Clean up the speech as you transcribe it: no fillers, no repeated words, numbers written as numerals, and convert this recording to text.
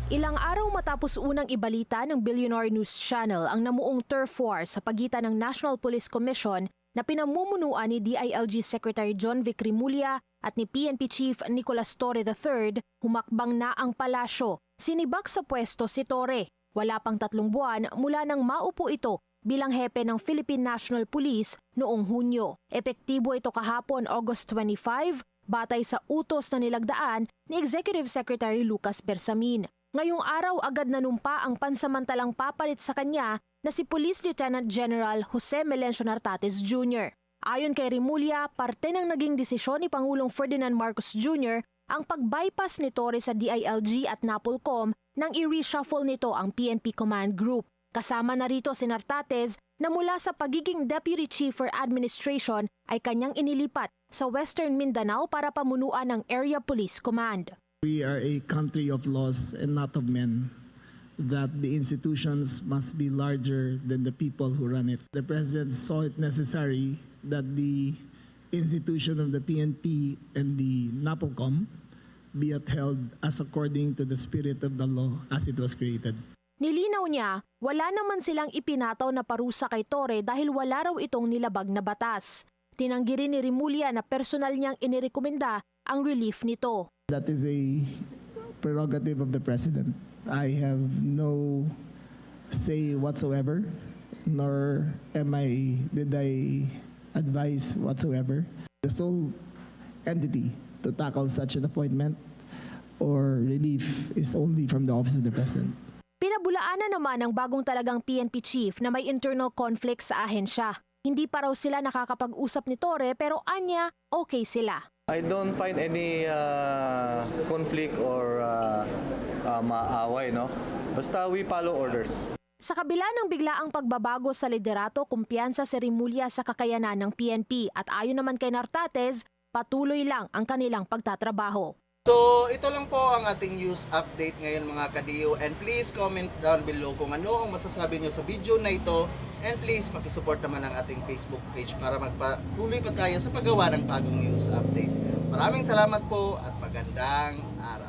Ilang araw matapos unang ibalita ng Billionaire News Channel ang namuong turf war sa pagitan ng National Police Commission na pinamumunuan ni DILG Secretary John Vic Rimulya at ni PNP Chief Nicolas Torre III, humakbang na ang palasyo. Sinibak sa pwesto si Torre. Wala pang 3 buwan mula nang maupo ito bilang hepe ng Philippine National Police noong Hunyo. Epektibo ito kahapon August 25, batay sa utos na nilagdaan ni Executive Secretary Lucas Bersamin. Ngayong araw agad nanumpa ang pansamantalang papalit sa kanya na si Police Lieutenant General Jose Melencio Nartates Jr. Ayon kay Rimulya, parte ng naging desisyon ni Pangulong Ferdinand Marcos Jr. ang pag-bypass ni Torre sa DILG at NAPOLCOM nang i-reshuffle nito ang PNP Command Group. Kasama na rito si Nartates na mula sa pagiging Deputy Chief for Administration ay kanyang inilipat sa Western Mindanao para pamunuan ng Area Police Command. We are a country of laws and not of men, that the institutions must be larger than the people who run it. The President saw it necessary that the institution of the PNP and the NAPOLCOM be upheld as according to the spirit of the law as it was created. Nilinaw niya, wala naman silang ipinataw na parusa kay Torre dahil wala raw itong nilabag na batas. Tinanggi rin ni Rimulya na personal niyang inirekomenda ang relief nito. That is a prerogative of the President. I have no say whatsoever, nor did I advise whatsoever. The sole entity to tackle such an appointment or relief is only from the Office of the President. Pinabulaanan naman ng bagong talagang PNP chief na may internal conflict sa ahensya. Hindi pa raw sila nakakapag-usap ni Torre pero anya okay sila. I don't find any conflict or maaway, no? Basta we follow orders. Sa kabila ng biglaang pagbabago sa liderato, kumpiyansa si Rimulya sa kakayanan ng PNP at ayon naman kay Nartates, patuloy lang ang kanilang pagtatrabaho. So ito lang po ang ating news update ngayon mga ka-DO, and please comment down below kung ano ang masasabi nyo sa video na ito, and please pakisupport naman ang ating Facebook page para magpatuloy pa tayo sa paggawa ng bagong news update. Maraming salamat po at magandang araw.